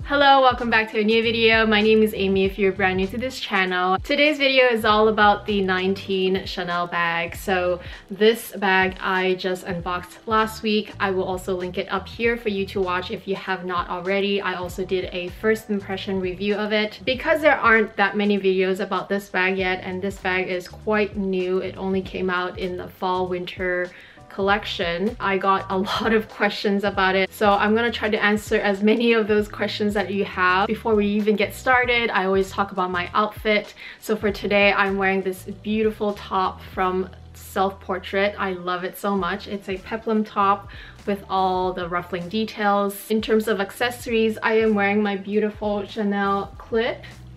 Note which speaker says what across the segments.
Speaker 1: Hello, welcome back to a new video. My name is Amy if you're brand new to this channel. Today's video is all about the 19 Chanel bag. So this bag I just unboxed last week. I will also link it up here for you to watch if you have not already. I also did a first impression review of it. Because there aren't that many videos about this bag yet, and this bag is quite new. It only came out in the fall winter collection. I got a lot of questions about it, so I'm gonna try to answer as many of those questions that you have. Before we even get started, I always talk about my outfit. So for today, I'm wearing this beautiful top from Self Portrait. I love it so much. It's a peplum top with all the ruffling details. In terms of accessories, I am wearing my beautiful Chanel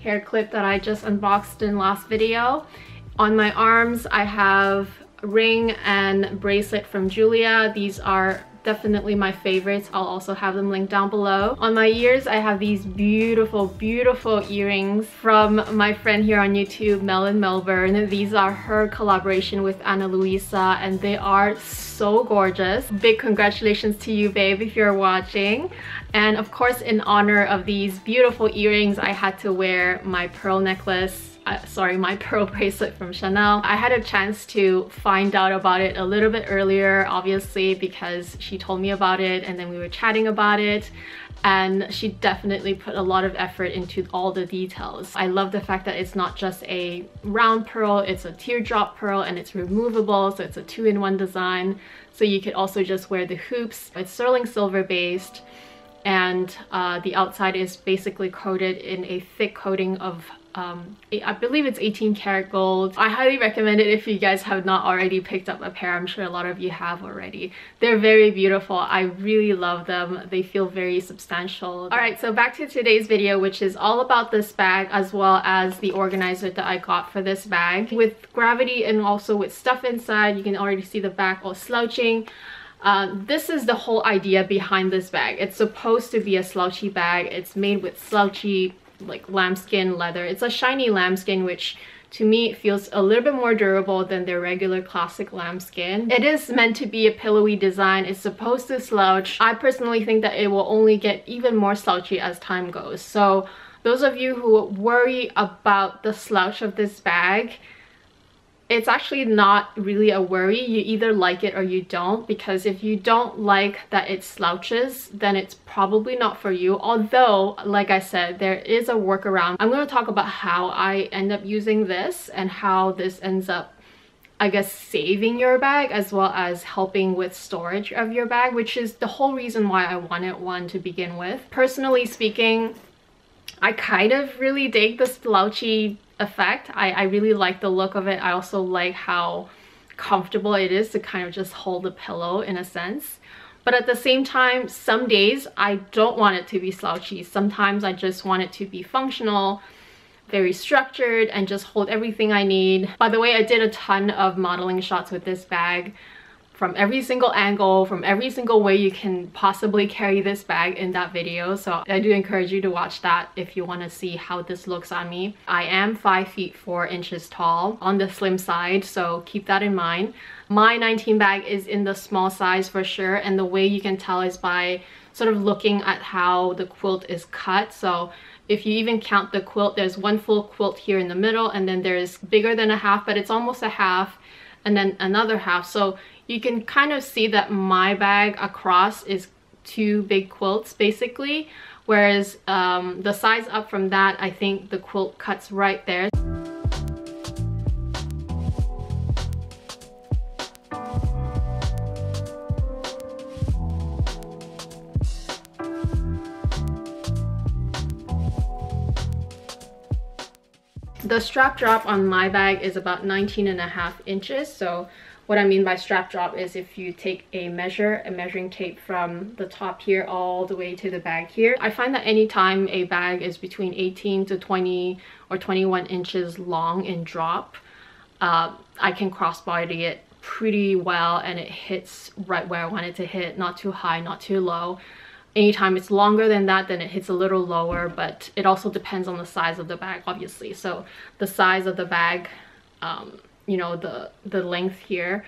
Speaker 1: hair clip that I just unboxed in last video. On my arms, I have ring and bracelet from Julia. These are definitely my favorites. I'll also have them linked down below. On my ears, I have these beautiful earrings from my friend here on YouTube, Melbourne. These are her collaboration with Ana Luisa, and they are so gorgeous. Big congratulations to you, babe, if you're watching. And of course, in honor of these beautiful earrings, I had to wear my pearl necklace. My pearl bracelet from Chanel. I had a chance to find out about it a little bit earlier, obviously, because she told me about it and then we were chatting about it, and she definitely put a lot of effort into all the details. I love the fact that it's not just a round pearl, it's a teardrop pearl, and it's removable, so it's a two-in-one design. So you could also just wear the hoops. It's sterling silver based, and the outside is basically coated in a thick coating of I believe it's 18 karat gold. I highly recommend it if you guys have not already picked up a pair. I'm sure a lot of you have already. They're very beautiful. I really love them. They feel very substantial. Alright, so back to today's video, which is all about this bag as well as the organizer that I got for this bag. With gravity and also with stuff inside, you can already see the back all slouching. This is the whole idea behind this bag. It's supposed to be a slouchy bag. It's made with slouchy like lambskin leather. It's a shiny lambskin, which to me feels a little bit more durable than their regular classic lambskin. It is meant to be a pillowy design. It's supposed to slouch. I personally think that it will only get even more slouchy as time goes. So those of you who worry about the slouch of this bag, it's actually not really a worry. You either like it or you don't, because if you don't like that it slouches, then it's probably not for you. Although, like I said, there is a workaround. I'm going to talk about how I end up using this and how this ends up, I guess, saving your bag as well as helping with storage of your bag, which is the whole reason why I wanted one to begin with. Personally speaking, I kind of really dig the slouchy effect. I really like the look of it. I also like how comfortable it is to kind of just hold a pillow in a sense. But at the same time, some days I don't want it to be slouchy. Sometimes I just want it to be functional, very structured, and just hold everything I need. By the way, I did a ton of modeling shots with this bag from every single angle, from every single way you can possibly carry this bag in that video. So I do encourage you to watch that if you want to see how this looks on me. I am 5 feet 4 inches tall, on the slim side, so keep that in mind. My 19 bag is in the small size for sure, and the way you can tell is by sort of looking at how the quilt is cut. So if you even count the quilt, there's one full quilt here in the middle, and then there's bigger than a half, but it's almost a half, and then another half. So you can kind of see that my bag across is 2 big quilts basically, whereas the size up from that, I think the quilt cuts right there. The strap drop on my bag is about 19.5 inches. So what I mean by strap drop is if you take a measuring tape from the top here all the way to the bag here. I find that anytime a bag is between 18 to 20 or 21 inches long in drop, I can crossbody it pretty well and it hits right where I want it to hit, not too high, not too low. Anytime it's longer than that, then it hits a little lower, but it also depends on the size of the bag, obviously. So the size of the bag, you know, the length here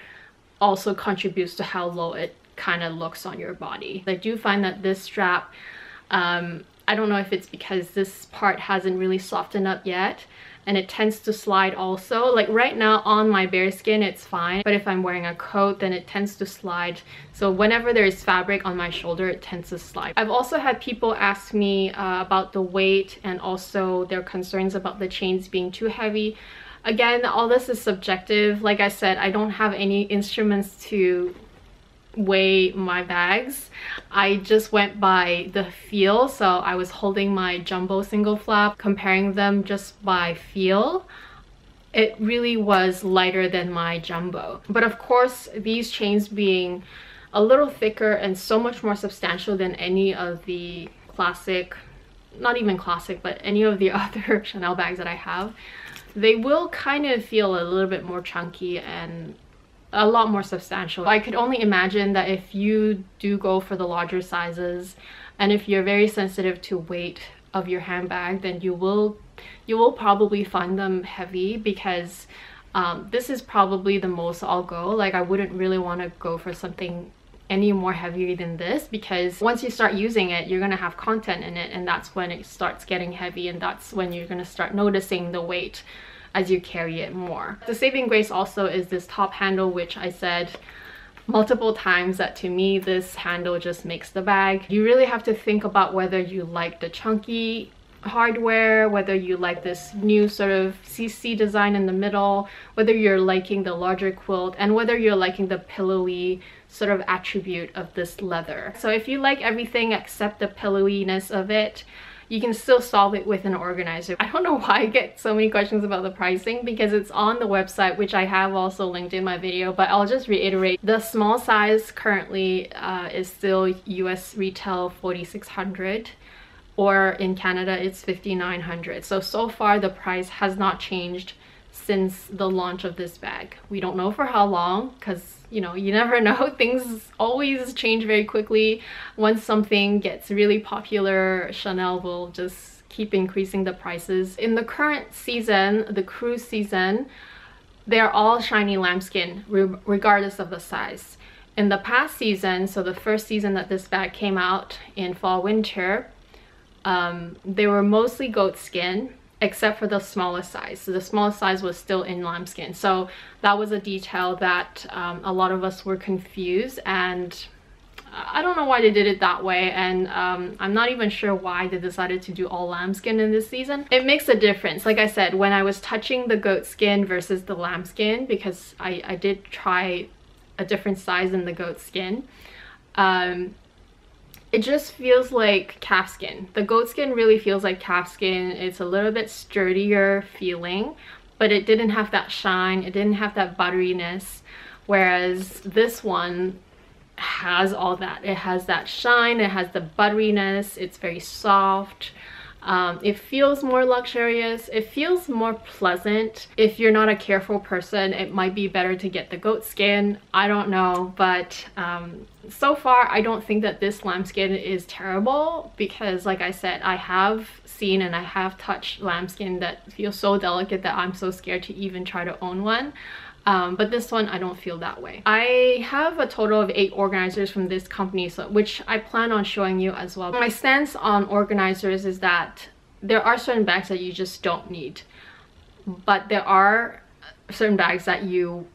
Speaker 1: also contributes to how low it kind of looks on your body. I do find that this strap I don't know if it's because this part hasn't really softened up yet, and it tends to slide also. Like right now on my bare skin it's fine, but if I'm wearing a coat then it tends to slide. So whenever there's fabric on my shoulder it tends to slide. I've also had people ask me about the weight and also their concerns about the chains being too heavy. Again, all this is subjective. Like I said, I don't have any instruments to weigh my bags. I just went by the feel. So I was holding my jumbo single flap, comparing them just by feel. It really was lighter than my jumbo. But of course, these chains being a little thicker and so much more substantial than any of the classic, not even classic, but any of the other Chanel bags that I have, they will kind of feel a little bit more chunky and a lot more substantial. I could only imagine that if you do go for the larger sizes and if you're very sensitive to weight of your handbag, then you will probably find them heavy, because this is probably the most I'll go. Like I wouldn't really want to go for something any more heavier than this, because once you start using it you're gonna have content in it, and that's when it starts getting heavy, and that's when you're gonna start noticing the weight as you carry it more. The saving grace also is this top handle, which I said multiple times that to me this handle just makes the bag. You really have to think about whether you like the chunky hardware, whether you like this new sort of CC design in the middle, whether you're liking the larger quilt, and whether you're liking the pillowy sort of attribute of this leather. So if you like everything except the pillowiness of it, you can still solve it with an organizer. I don't know why I get so many questions about the pricing, because it's on the website, which I have also linked in my video, but I'll just reiterate. The small size currently is still US retail $4,600, or in Canada it's $5,900. So far the price has not changed since the launch of this bag. We don't know for how long, because you know, you never know. Things always change very quickly. Once something gets really popular, Chanel will just keep increasing the prices. In the current season, the cruise season, they're all shiny lambskin regardless of the size. In the past season, so the first season that this bag came out in fall winter, they were mostly goat skin, except for the smallest size. So the smallest size was still in lambskin. So that was a detail that a lot of us were confused, and I don't know why they did it that way, and I'm not even sure why they decided to do all lambskin in this season. It makes a difference. Like I said, when I was touching the goat skin versus the lambskin, because I did try a different size in the goat skin, it just feels like calf skin. The goat skin really feels like calf skin. It's a little bit sturdier feeling, but it didn't have that shine, it didn't have that butteriness, whereas this one has all that. It has that shine, it has the butteriness, it's very soft. It feels more luxurious, it feels more pleasant. If you're not a careful person, it might be better to get the goat skin. I don't know, but so far I don't think that this lambskin is terrible, because like I said, I have seen and I have touched lambskin that feels so delicate that I'm so scared to even try to own one. But this one I don't feel that way. I have a total of 8 organizers from this company, so which I plan on showing you as well. My stance on organizers is that there are certain bags that you just don't need, but there are certain bags that you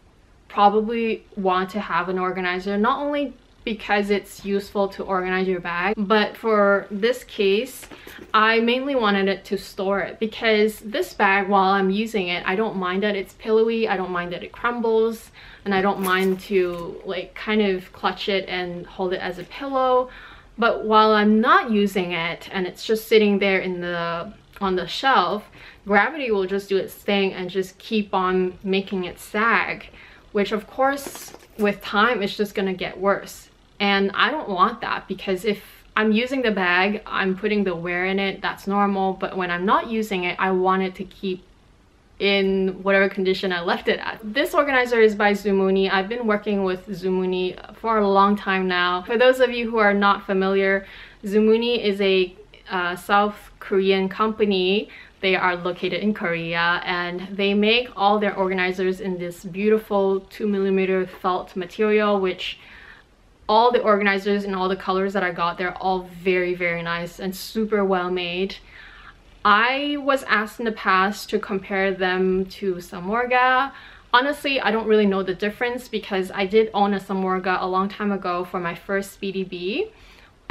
Speaker 1: probably want to have an organizer, not only because it's useful to organize your bag, but for this case I mainly wanted it to store it, because this bag, while I'm using it, I don't mind that it's pillowy, I don't mind that it crumbles, and I don't mind to like kind of clutch it and hold it as a pillow. But while I'm not using it and it's just sitting there in on the shelf, gravity will just do its thing and just keep on making it sag, which of course with time it's just gonna get worse. And I don't want that, because if I'm using the bag, I'm putting the wear in it, that's normal. But when I'm not using it, I want it to keep in whatever condition I left it at. This organizer is by Zumuni. I've been working with Zumuni for a long time now. For those of you who are not familiar, Zumuni is a South Korean company. They are located in Korea, and they make all their organizers in this beautiful 2mm felt material, which all the organizers and all the colors that I got, they're all very, very nice and super well made. I was asked in the past to compare them to Samorga. Honestly, I don't really know the difference because I did own a Samorga a long time ago for my first Speedy B.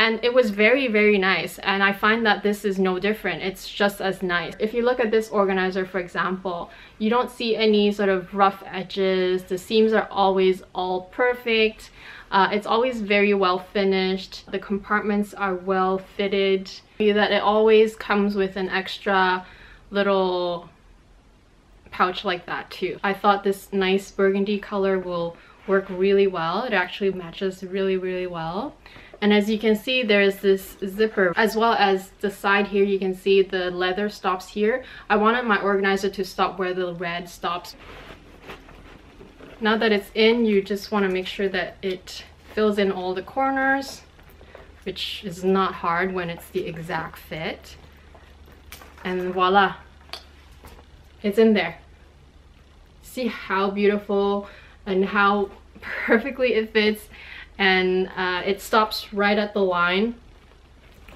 Speaker 1: And it was very, very nice, and I find that this is no different. It's just as nice. If you look at this organizer, for example, you don't see any sort of rough edges. The seams are always all perfect. It's always very well finished. The compartments are well fitted. That it always comes with an extra little pouch like that too. I thought this nice burgundy color will work really well. It actually matches really, really well. And as you can see, there's this zipper, as well as the side here. You can see the leather stops here. I wanted my organizer to stop where the red stops. Now that it's in, you just want to make sure that it fills in all the corners, which is not hard when it's the exact fit. And voila, it's in there. See how beautiful and how perfectly it fits. And it stops right at the line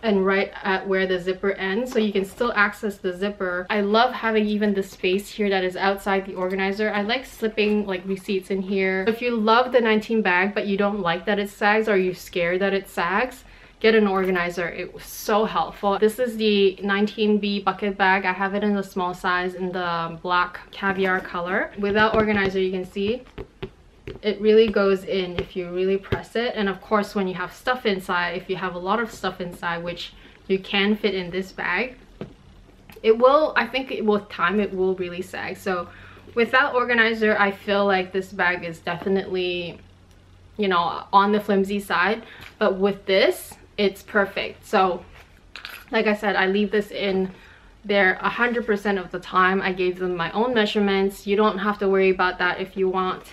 Speaker 1: and right at where the zipper ends, so you can still access the zipper. I love having even the space here that is outside the organizer. I like slipping like receipts in here. If you love the 19 bag but you don't like that it sags, or you're scared that it sags, get an organizer. It was so helpful. This is the 19B bucket bag. I have it in the small size in the black caviar color. Without organizer, you can see it really goes in if you really press it. And of course, when you have stuff inside, if you have a lot of stuff inside, which you can fit in this bag, it will, I think with time, it will really sag. So without organizer, I feel like this bag is definitely, you know, on the flimsy side. But with this, it's perfect. So like I said, I leave this in there 100% of the time. I gave them my own measurements. You don't have to worry about that. If you want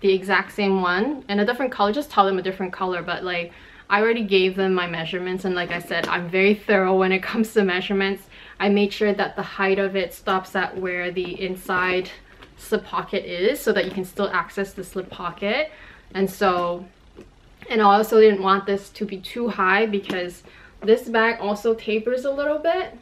Speaker 1: the exact same one in a different color, just tell them a different color. But like, I already gave them my measurements, and like I said, I'm very thorough when it comes to measurements. I made sure that the height of it stops at where the inside slip pocket is, so that you can still access the slip pocket. And so, and I also didn't want this to be too high because this bag also tapers a little bit,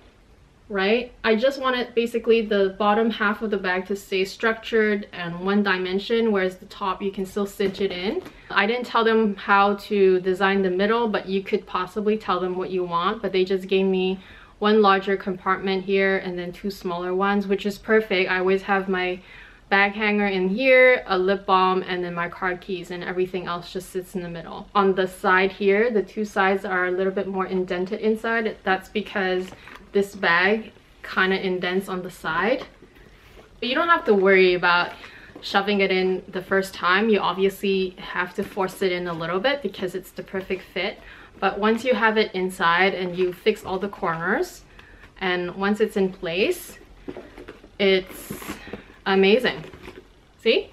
Speaker 1: right? I just wanted basically the bottom half of the bag to stay structured and one dimension, whereas the top you can still cinch it in. I didn't tell them how to design the middle, but you could possibly tell them what you want. But they just gave me one larger compartment here and then two smaller ones, which is perfect. I always have my bag hanger in here, a lip balm, and then my card keys, and everything else just sits in the middle. On the side here, the two sides are a little bit more indented inside. That's because this bag kind of indents on the side. But you don't have to worry about shoving it in the first time. You obviously have to force it in a little bit because it's the perfect fit. But once you have it inside and you fix all the corners, and once it's in place, it's amazing. See?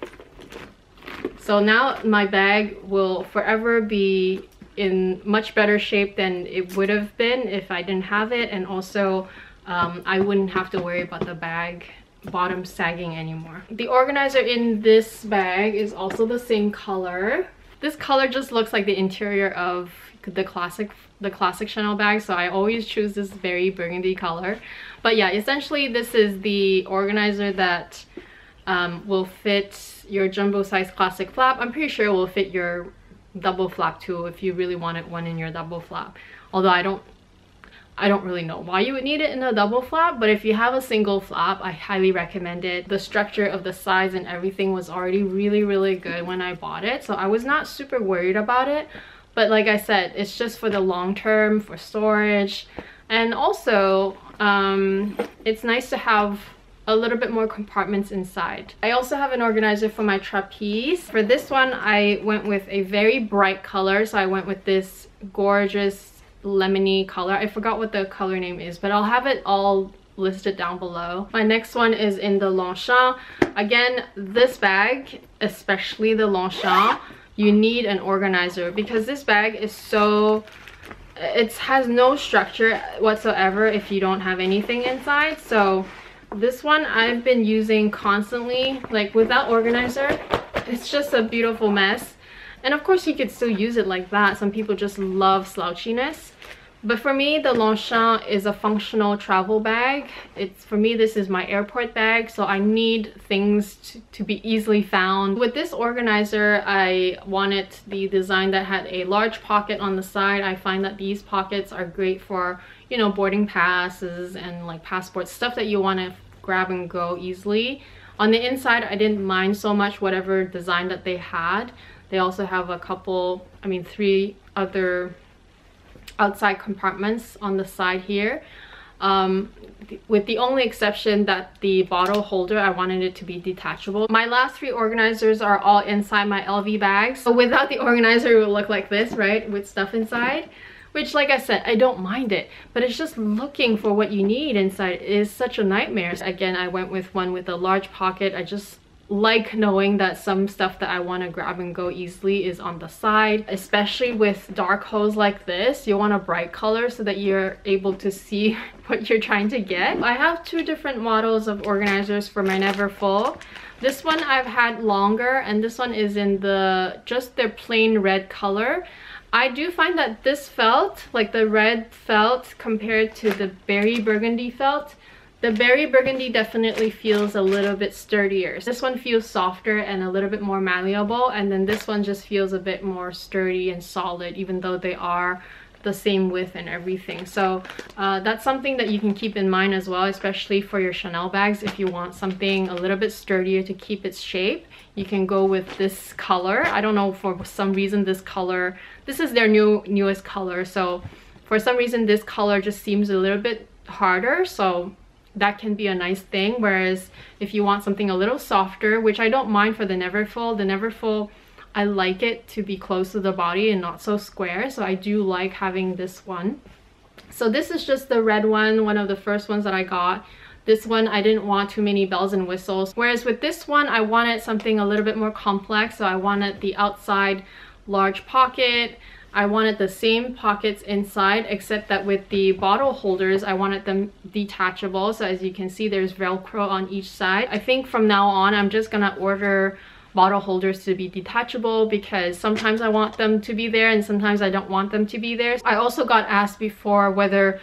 Speaker 1: So now my bag will forever be in much better shape than it would have been if I didn't have it. And also I wouldn't have to worry about the bag bottom sagging anymore. The organizer in this bag is also the same color. This color just looks like the interior of the classic Chanel bag, so I always choose this Berry Burgandy color. But yeah, essentially this is the organizer that will fit your jumbo size classic flap. I'm pretty sure it will fit your double flap too if you really wanted one in your double flap. Although I don't really know why you would need it in a double flap, but if you have a single flap, I highly recommend it. The structure of the size and everything was already really, really good when I bought it, so I was not super worried about it. But like I said, it's just for the long term, for storage. And also, it's nice to have a little bit more compartments inside. I also have an organizer for my trapeze. For this one, I went with a very bright color, so I went with this gorgeous lemony color. I forgot what the color name is, but I'll have it all listed down below. My next one is in the Longchamp. Again, this bag, especially the Longchamp, you need an organizer because this bag is so, it has no structure whatsoever if you don't have anything inside. So this one I've been using constantly, like without organizer, it's just a beautiful mess. And of course you could still use it like that. Some people just love slouchiness. But for me, the Longchamp is a functional travel bag. For me, this is my airport bag, so I need things to be easily found. With this organizer, I wanted the design that had a large pocket on the side. I find that these pockets are great for, you know, boarding passes and like passports, stuff that you want to grab and go easily. On the inside, I didn't mind so much whatever design that they had. They also have a couple, I mean 3 other outside compartments on the side here, with the only exception that the bottle holder, I wanted it to be detachable. My last 3 organizers are all inside my LV bags. So without the organizer, it would look like this, right, with stuff inside, which, like I said, I don't mind it, but it's just looking for what you need inside is such a nightmare. Again, I went with one with a large pocket. I just like knowing that some stuff that I want to grab and go easily is on the side, especially with dark hose like this. You want a bright color so that you're able to see what you're trying to get. I have 2 different models of organizers for my Never Full. This one I've had longer, and this one is in just their plain red color. I do find that this felt, like the red felt compared to the Berry Burgandy felt, the Berry Burgandy definitely feels a little bit sturdier. This one feels softer and a little bit more malleable, and then this one just feels a bit more sturdy and solid, even though they are the same width and everything. So that's something that you can keep in mind as well, especially for your Chanel bags. If you want something a little bit sturdier to keep its shape, you can go with this color. I don't know, for some reason this color, this is their newest color, so for some reason this color just seems a little bit harder, so that can be a nice thing. Whereas if you want something a little softer, which I don't mind for the Never Full, I like it to be close to the body and not so square, so I do like having this one. So this is just the red one of the first ones that I got. This one I didn't want too many bells and whistles, whereas with this one I wanted something a little bit more complex. So I wanted the outside large pocket, I wanted the same pockets inside, except that with the bottle holders I wanted them detachable. So as you can see, there's Velcro on each side. I think from now on I'm just gonna order bottle holders to be detachable, because sometimes I want them to be there and sometimes I don't want them to be there. I also got asked before whether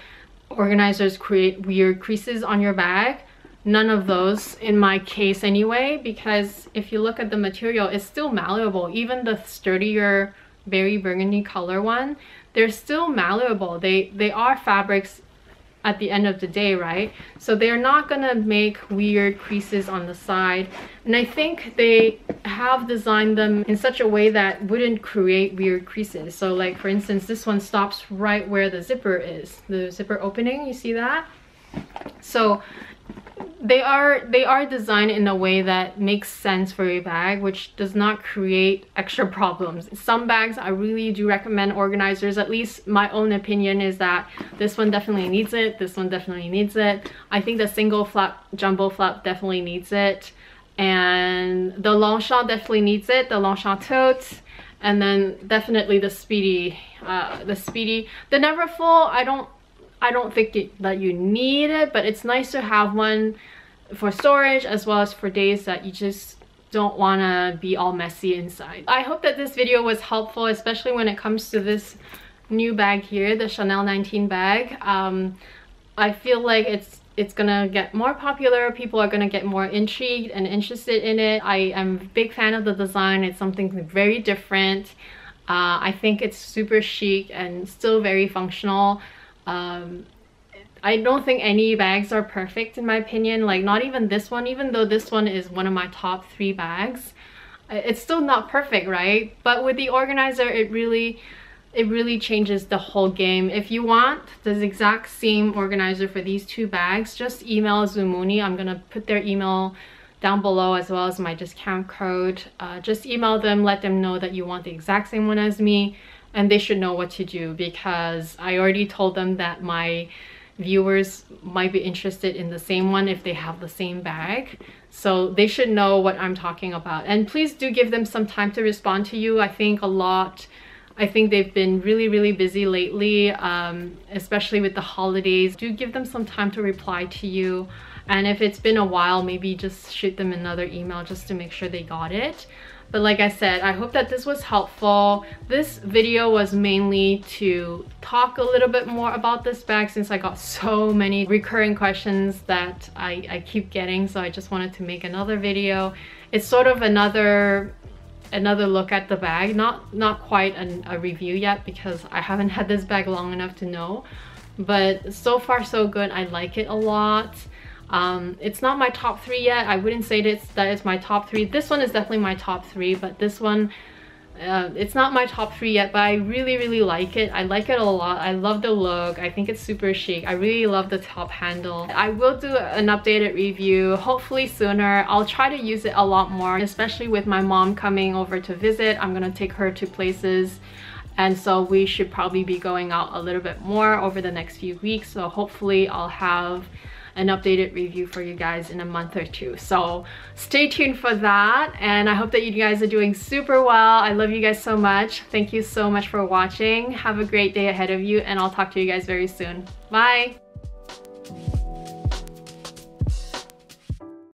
Speaker 1: organizers create weird creases on your bag. None of those in my case anyway, because if you look at the material, it's still malleable. Even the sturdier Berry Burgandy color one, they're still malleable. They are fabrics at the end of the day, right? So they're not gonna make weird creases on the side, and I think they have designed them in such a way that wouldn't create weird creases. So like for instance, this one stops right where the zipper is, the zipper opening, you see that? So they are designed in a way that makes sense for your bag, which does not create extra problems. Some bags I really do recommend organizers. At least my own opinion is that this one definitely needs it, this one definitely needs it. I think the single flap jumbo flap definitely needs it, and the Longchamp definitely needs it, the Longchamp tote, and then definitely the Speedy. The Never Full, I don't think that you need it, but it's nice to have one for storage as well as for days that you just don't want to be all messy inside. I hope that this video was helpful, especially when it comes to this new bag here, the Chanel 19 bag. I feel like it's gonna get more popular. People are gonna get more intrigued and interested in it. I am a big fan of the design. It's something very different. I think it's super chic and still very functional. I don't think any bags are perfect in my opinion, like not even this one. Even though this one is one of my top 3 bags, it's still not perfect, right? But with the organizer, it really changes the whole game. If you want the exact same organizer for these 2 bags, just email Zumuni. I'm gonna put their email down below as well as my discount code. Just email them, let them know that you want the exact same one as me, and they should know what to do, because I already told them that my viewers might be interested in the same one if they have the same bag. So they should know what I'm talking about. And please do give them some time to respond to you. I think they've been really busy lately, especially with the holidays. Do give them some time to reply to you. And if it's been a while, maybe just shoot them another email just to make sure they got it. But like I said, I hope that this was helpful. This video was mainly to talk a little bit more about this bag since I got so many recurring questions that I keep getting, so I just wanted to make another video. It's sort of another look at the bag, not quite a review yet because I haven't had this bag long enough to know, but so far so good. I like it a lot. It's not my top 3 yet. I wouldn't say that it's my top 3. This one is definitely my top 3, but this one, it's not my top 3 yet, but I really like it. I like it a lot. I love the look. I think it's super chic. I really love the top handle. I will do an updated review hopefully sooner. I'll try to use it a lot more, especially with my mom coming over to visit. I'm gonna take her to places, and so we should probably be going out a little bit more over the next few weeks, so hopefully I'll have an updated review for you guys in a month or 2. So stay tuned for that, and I hope that you guys are doing super well. I love you guys so much. Thank you so much for watching. Have a great day ahead of you, and I'll talk to you guys very soon. Bye!